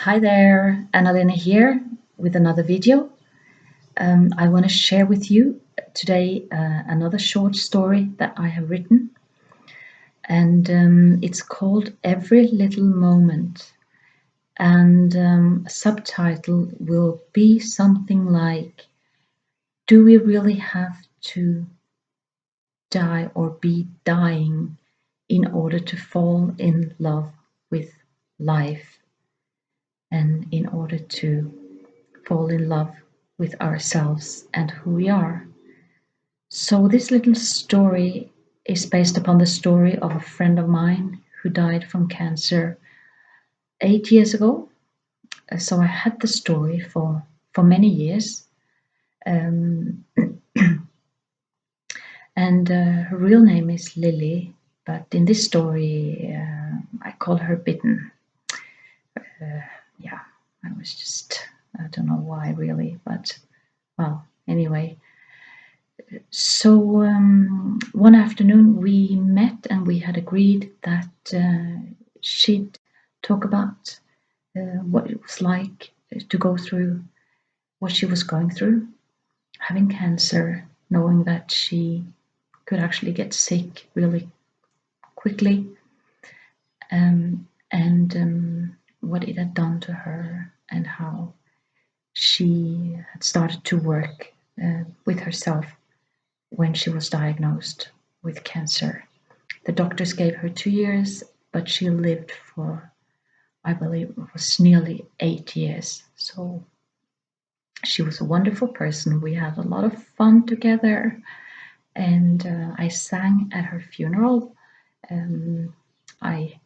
Hi there, Annalena here with another video. I want to share with you today another short story that I have written, and it's called Every Little Moment. And a subtitle will be something like, Do we really have to die or be dying in order to fall in love with life and in order to fall in love with ourselves and who we are? So, this little story is based upon the story of a friend of mine who died from cancer 8 years ago. So, I had the story for many years. Um, and her real name is Lily, but in this story, I call her Bitten. Yeah, I was just, I don't know why really, but well, anyway. So one afternoon we met and we had agreed that she'd talk about what it was like to go through what she was going through, having cancer, knowing that she could actually get sick really quickly, and what it had done to her, and how she had started to work with herself when she was diagnosed with cancer. The doctors gave her 2 years, but she lived for, I believe, it was nearly 8 years. So she was a wonderful person. We had a lot of fun together, and I sang at her funeral. Um, I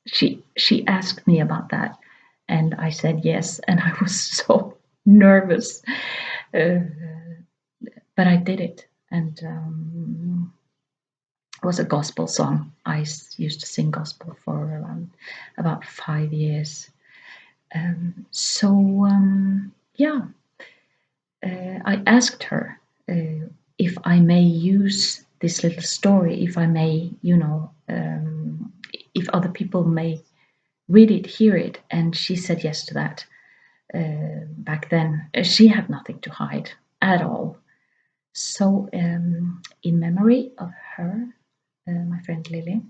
she asked me about that, and I said yes, and I was so nervous, uh, but I did it, and it was a gospel song. I used to sing gospel for about 5 years. Yeah, I asked her if I may use this little story, if I may, if other people may read it, hear it, and she said yes to that. Back then, she had nothing to hide at all. So, in memory of her, my friend Lily,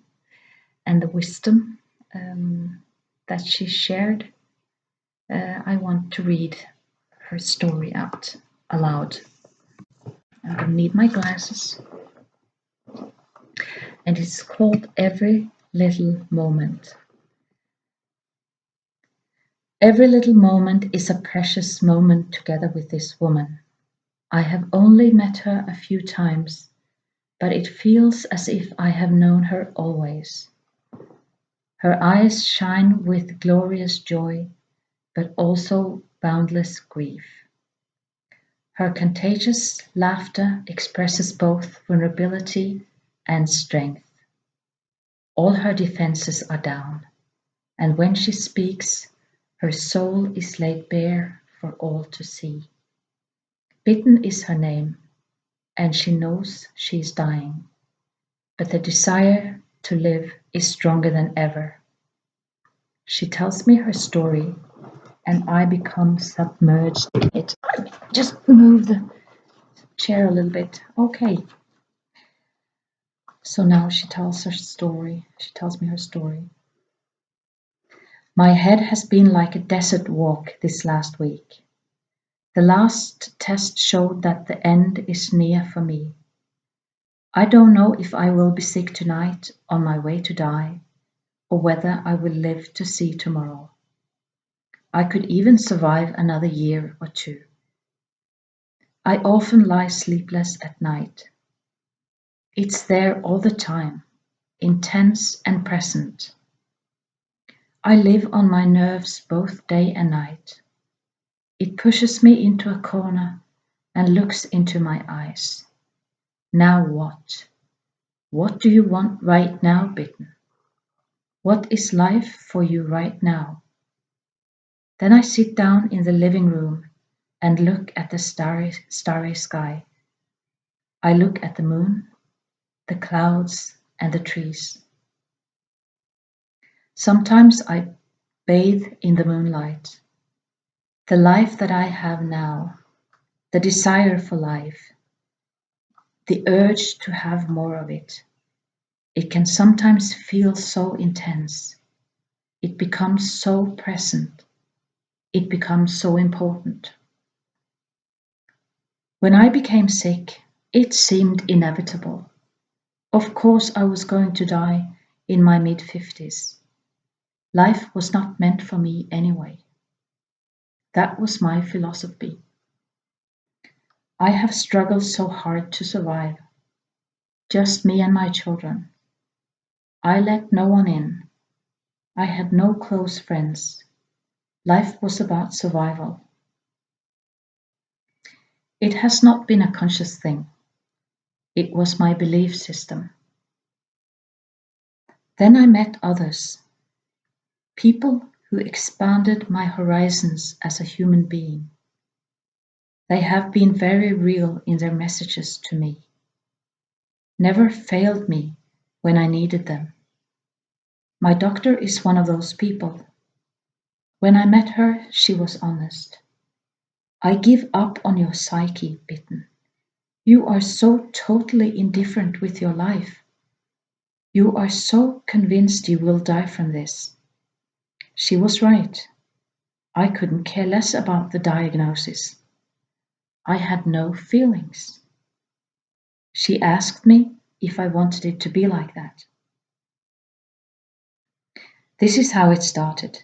and the wisdom that she shared, I want to read her story out aloud. I'm going to need my glasses, and it's called Every Little Moment. Every little moment is a precious moment together with this woman. I have only met her a few times, but it feels as if I have known her always. Her eyes shine with glorious joy, but also boundless grief. Her contagious laughter expresses both vulnerability and strength. All her defenses are down, and when she speaks, her soul is laid bare for all to see. Bitten is her name, and she knows she is dying, but the desire to live is stronger than ever. She tells me her story, and I become submerged in it. Just move the chair a little bit. Okay. So now she tells her story. She tells me her story. My head has been like a desert walk this last week. The last test showed that the end is near for me. I don't know if I will be sick tonight on my way to die, or whether I will live to see tomorrow. I could even survive another year or two. I often lie sleepless at night. It's there all the time, intense and present. I live on my nerves both day and night. It pushes me into a corner and looks into my eyes. Now what? What do you want right now, Bitten? What is life for you right now? Then I sit down in the living room and look at the starry sky. I look at the moon, the clouds, and the trees. Sometimes I bathe in the moonlight. The life that I have now, the desire for life, the urge to have more of it, it can sometimes feel so intense. It becomes so present. It becomes so important. When I became sick, it seemed inevitable. Of course, I was going to die in my mid-50s. Life was not meant for me anyway. That was my philosophy. I have struggled so hard to survive. Just me and my children. I let no one in. I had no close friends. Life was about survival. It has not been a conscious thing. It was my belief system. Then I met others, people who expanded my horizons as a human being. They have been very real in their messages to me, never failed me when I needed them. My doctor is one of those people. When I met her, she was honest. I give up on your psyche, Bitten. You are so totally indifferent with your life. You are so convinced you will die from this. She was right. I couldn't care less about the diagnosis. I had no feelings. She asked me if I wanted it to be like that. This is how it started,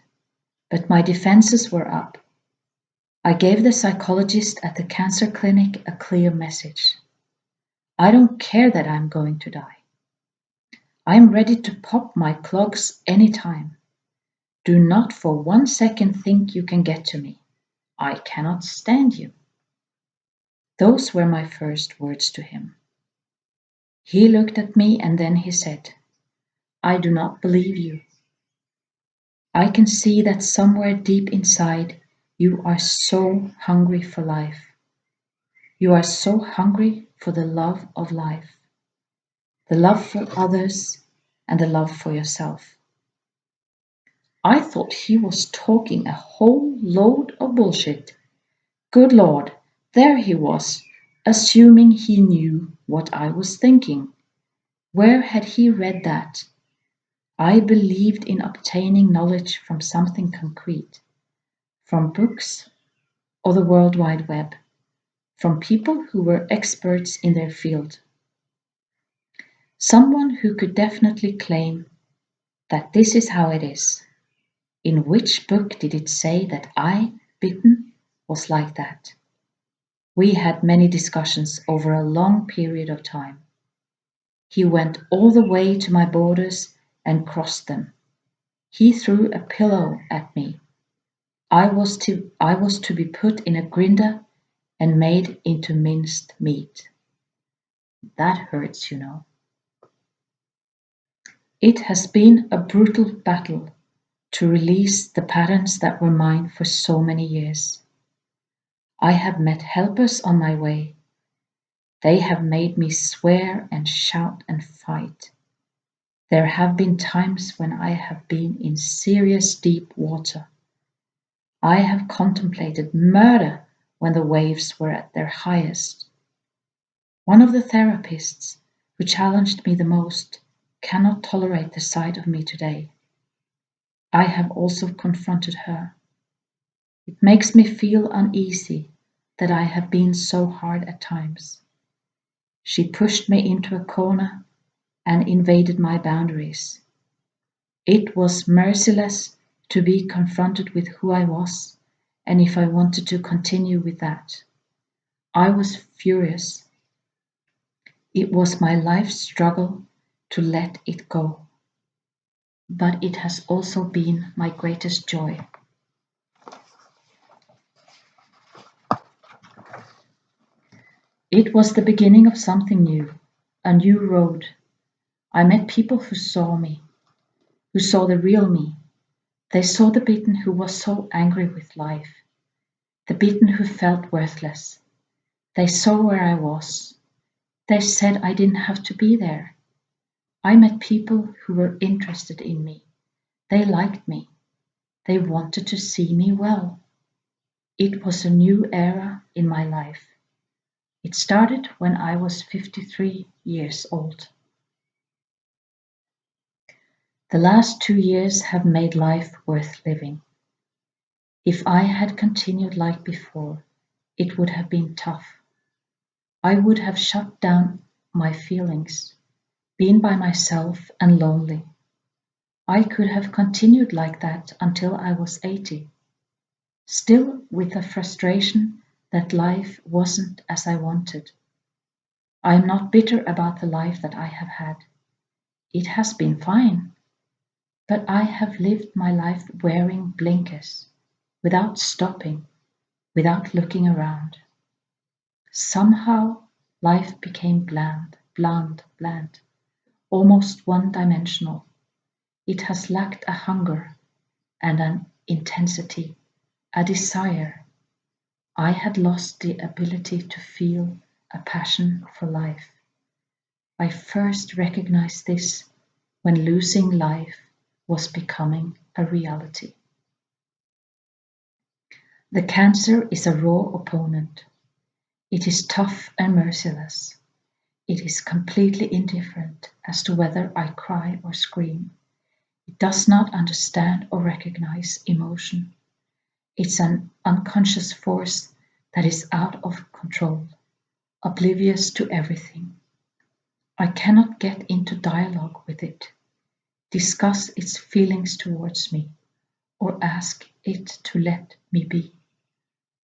but my defenses were up. I gave the psychologist at the cancer clinic a clear message. I don't care that I'm going to die. I'm ready to pop my clogs anytime. Do not for 1 second think you can get to me. I cannot stand you. Those were my first words to him. He looked at me and then he said, I do not believe you. I can see that somewhere deep inside you are so hungry for life. You are so hungry for the love of life, the love for others, and the love for yourself. I thought he was talking a whole load of bullshit. Good Lord, there he was, assuming he knew what I was thinking. Where had he read that? I believed in obtaining knowledge from something concrete, from books or the World Wide Web, from people who were experts in their field. Someone who could definitely claim that this is how it is. In which book did it say that I, Bitten, was like that? We had many discussions over a long period of time. He went all the way to my borders and crossed them. He threw a pillow at me. I was to be put in a grinder and made into minced meat. That hurts, you know. It has been a brutal battle to release the patterns that were mine for so many years. I have met helpers on my way. They have made me swear and shout and fight. There have been times when I have been in serious deep water. I have contemplated murder when the waves were at their highest. One of the therapists who challenged me the most cannot tolerate the sight of me today. I have also confronted her. It makes me feel uneasy that I have been so hard at times. She pushed me into a corner and invaded my boundaries. It was merciless to be confronted with who I was and if I wanted to continue with that. I was furious. It was my life struggle to let it go. But it has also been my greatest joy. It was the beginning of something new, a new road. I met people who saw me, who saw the real me. They saw the Bitten who was so angry with life, the Bitten who felt worthless. They saw where I was. They said I didn't have to be there. I met people who were interested in me. They liked me. They wanted to see me well. It was a new era in my life. It started when I was 53 years old. The last 2 years have made life worth living. If I had continued like before, it would have been tough. I would have shut down my feelings, been by myself and lonely. I could have continued like that until I was 80, still with the frustration that life wasn't as I wanted. I am not bitter about the life that I have had. It has been fine, but I have lived my life wearing blinkers, without stopping, without looking around. Somehow life became bland, almost one-dimensional. It has lacked a hunger and an intensity, a desire. I had lost the ability to feel a passion for life. I first recognized this when losing life was becoming a reality. The cancer is a raw opponent. It is tough and merciless. It is completely indifferent as to whether I cry or scream. It does not understand or recognize emotion. It's an unconscious force that is out of control, oblivious to everything. I cannot get into dialogue with it, discuss its feelings towards me, or ask it to let me be.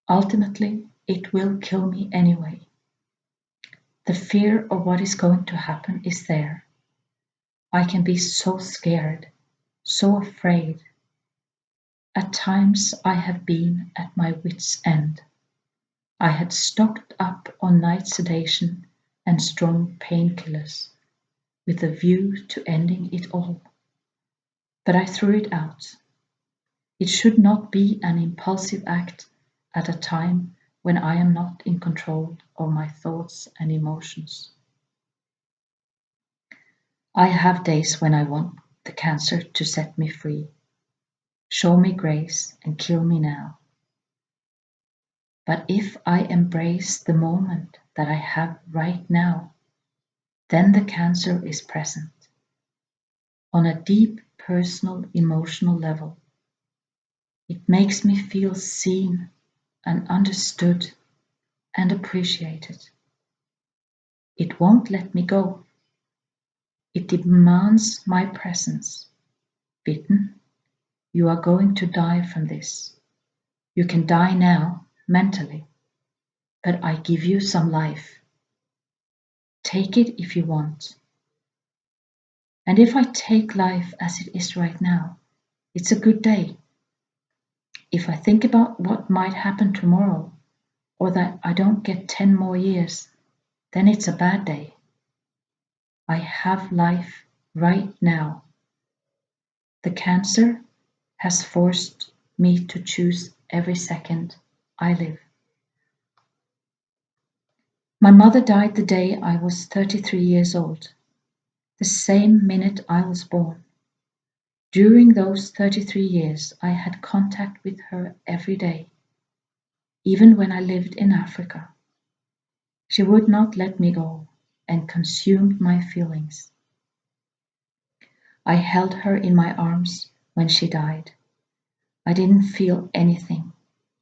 Ultimately, it will kill me anyway. The fear of what is going to happen is there. I can be so scared, so afraid. At times I have been at my wits' end. I had stocked up on night sedation and strong painkillers, with a view to ending it all. But I threw it out. It should not be an impulsive act at a time when I am not in control of my thoughts and emotions. I have days when I want the cancer to set me free, show me grace and kill me now. But if I embrace the moment that I have right now, then the cancer is present. On a deep personal emotional level, it makes me feel seen and understood and appreciated. It won't let me go. It demands my presence. Bitten, you are going to die from this. You can die now, mentally, but I give you some life. Take it if you want. And if I take life as it is right now, it's a good day. If I think about what might happen tomorrow, or that I don't get 10 more years, then it's a bad day. I have life right now. The cancer has forced me to choose every second I live. My mother died the day I was 33 years old, the same minute I was born. During those 33 years, I had contact with her every day, even when I lived in Africa. She would not let me go and consumed my feelings. I held her in my arms when she died. I didn't feel anything.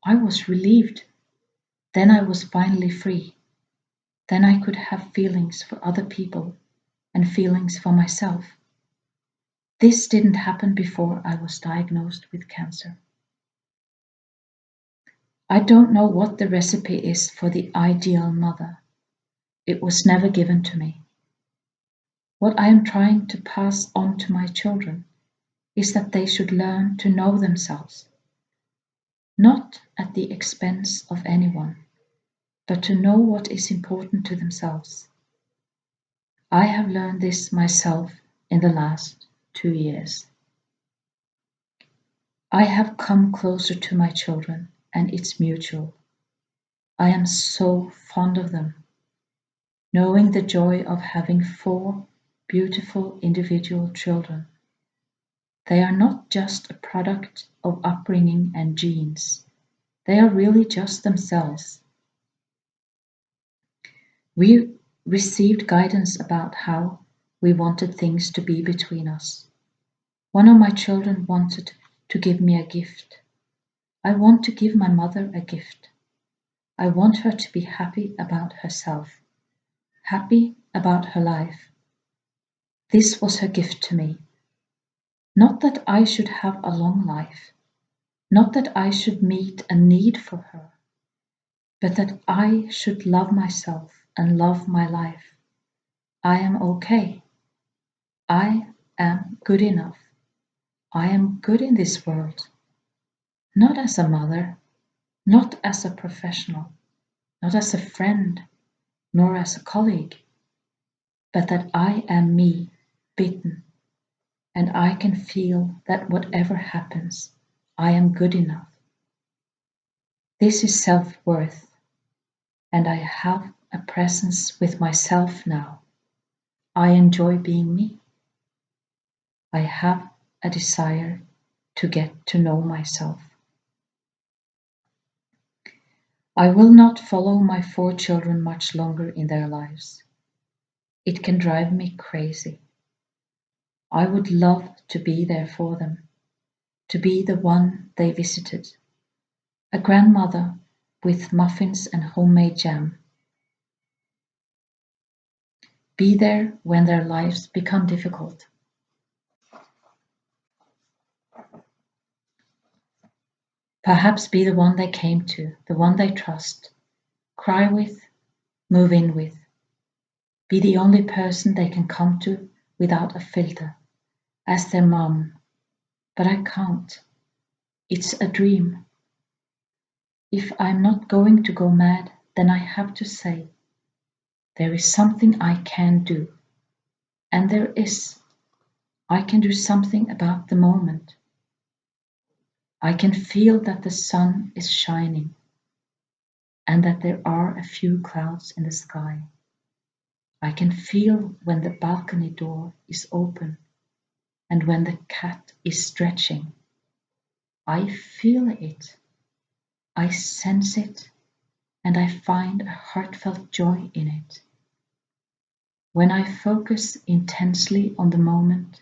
I was relieved. Then I was finally free. Then I could have feelings for other people and feelings for myself. This didn't happen before I was diagnosed with cancer. I don't know what the recipe is for the ideal mother. It was never given to me. What I am trying to pass on to my children is that they should learn to know themselves, not at the expense of anyone, but to know what is important to themselves. I have learned this myself in the last 2 years. I have come closer to my children, and it's mutual. I am so fond of them, knowing the joy of having 4 beautiful individual children. They are not just a product of upbringing and genes. They are really just themselves. We received guidance about how we wanted things to be between us. One of my children wanted to give me a gift. I want to give my mother a gift. I want her to be happy about herself, happy about her life. This was her gift to me. Not that I should have a long life, not that I should meet a need for her, but that I should love myself and love my life. I am okay. I am good enough. I am good in this world. Not as a mother, not as a professional, not as a friend, nor as a colleague, but that I am me, bitten, and I can feel that whatever happens, I am good enough. This is self-worth, and I have a presence with myself now. I enjoy being me. I have a desire to get to know myself. I will not follow my 4 children much longer in their lives. It can drive me crazy. I would love to be there for them, to be the one they visited, a grandmother with muffins and homemade jam. Be there when their lives become difficult. Perhaps be the one they came to, the one they trust. Cry with, move in with. Be the only person they can come to without a filter, as their mom. But I can't. It's a dream. If I'm not going to go mad, then I have to say, there is something I can do. And there is. I can do something about the moment. I can feel that the sun is shining and that there are a few clouds in the sky. I can feel when the balcony door is open and when the cat is stretching. I feel it. I sense it, and I find a heartfelt joy in it. When I focus intensely on the moment,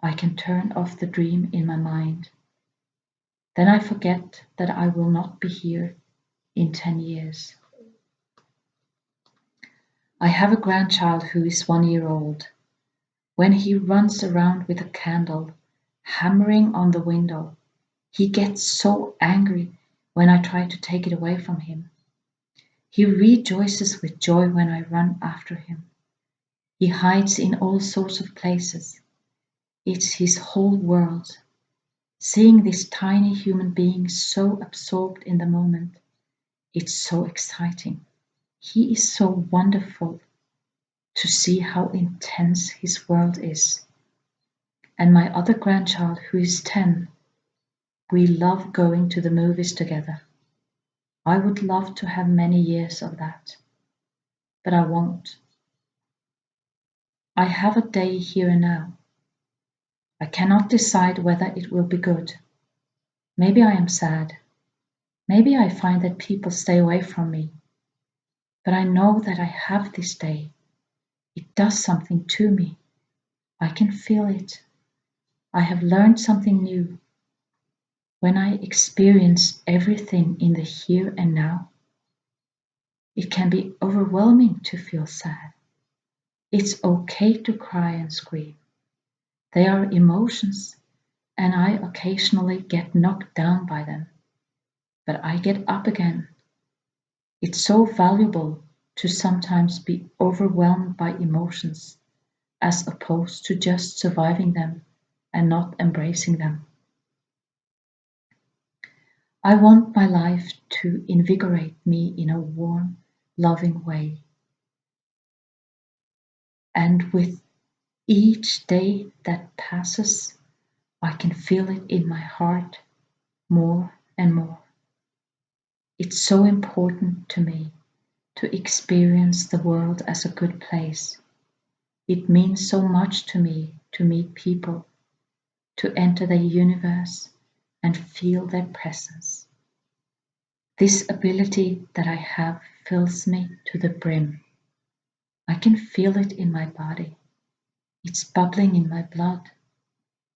I can turn off the dream in my mind. Then I forget that I will not be here in 10 years. I have a grandchild who is 1 year old. When he runs around with a candle, hammering on the window, he gets so angry when I try to take it away from him. He rejoices with joy when I run after him. He hides in all sorts of places. It's his whole world. Seeing this tiny human being so absorbed in the moment, it's so exciting. He is so wonderful to see how intense his world is. And my other grandchild, who is 10, we love going to the movies together. I would love to have many years of that, but I won't. I have a day here and now. I cannot decide whether it will be good. Maybe I am sad. Maybe I find that people stay away from me. But I know that I have this day. It does something to me. I can feel it. I have learned something new. When I experience everything in the here and now, it can be overwhelming to feel sad. It's okay to cry and scream. They are emotions, and I occasionally get knocked down by them. But I get up again. It's so valuable to sometimes be overwhelmed by emotions as opposed to just surviving them and not embracing them. I want my life to invigorate me in a warm, loving way. And with each day that passes, I can feel it in my heart more and more. It's so important to me to experience the world as a good place. It means so much to me to meet people, to enter their universe and feel their presence. This ability that I have fills me to the brim. I can feel it in my body. It's bubbling in my blood.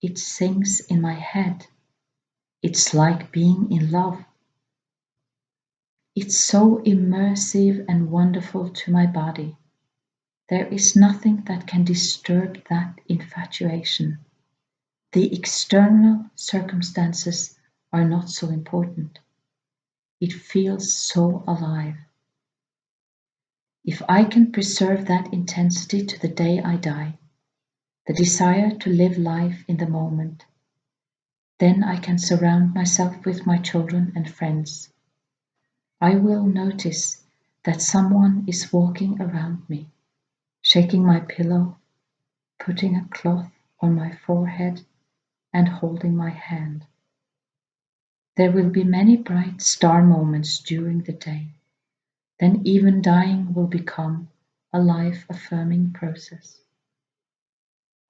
It sings in my head. It's like being in love. It's so immersive and wonderful to my body. There is nothing that can disturb that infatuation. The external circumstances are not so important. It feels so alive. If I can preserve that intensity to the day I die, the desire to live life in the moment, then I can surround myself with my children and friends. I will notice that someone is walking around me, shaking my pillow, putting a cloth on my forehead, and holding my hand. There will be many bright star moments during the day. Then even dying will become a life-affirming process.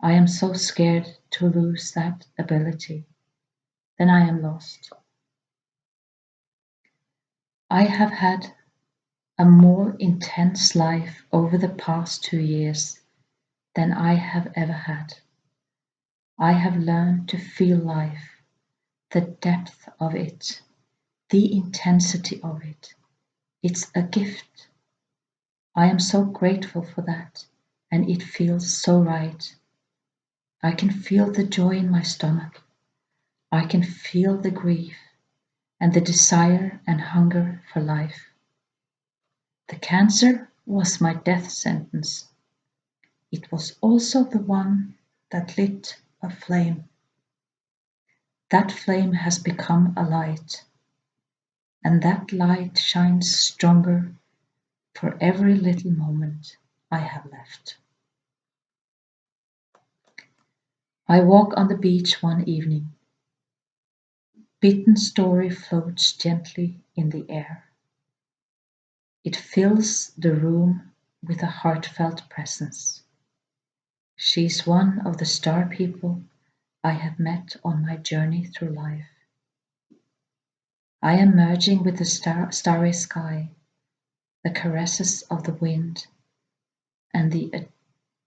I am so scared to lose that ability. Then I am lost. I have had a more intense life over the past 2 years than I have ever had. I have learned to feel life, the depth of it, the intensity of it. It's a gift. I am so grateful for that, and it feels so right. I can feel the joy in my stomach. I can feel the grief and the desire and hunger for life. The cancer was my death sentence. It was also the one that lit a flame. That flame has become a light, and that light shines stronger for every little moment I have left. I walk on the beach one evening. Bitten's story floats gently in the air. It fills the room with a heartfelt presence. She is one of the star people I have met on my journey through life. I am merging with the starry sky, the caresses of the wind, and the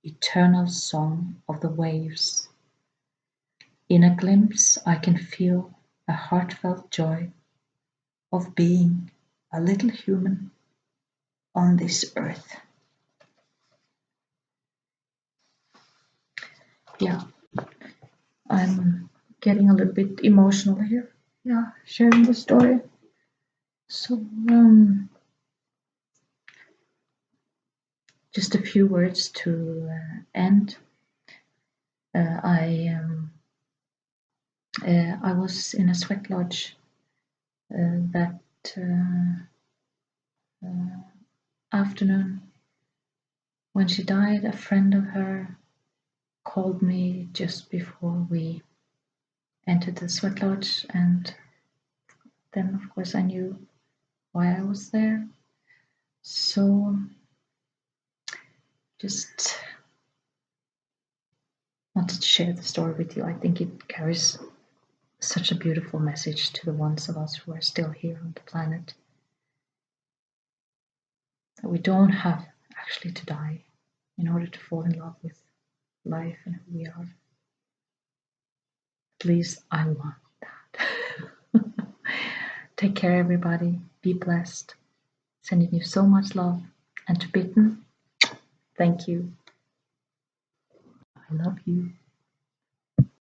eternal song of the waves. In a glimpse, I can feel a heartfelt joy of being a little human on this earth. Yeah, I'm getting a little bit emotional here. Yeah, sharing the story. So, just a few words to end. I was in a sweat lodge that afternoon when she died. A friend of her called me just before we entered the sweat lodge, and then of course I knew why I was there. So just wanted to share the story with you. I think it carries such a beautiful message to the ones of us who are still here on the planet. That we don't have actually to die in order to fall in love with life and who we are. At least I want that. Take care, everybody. Be blessed. Sending you so much love. And to Bitten, thank you. I love you.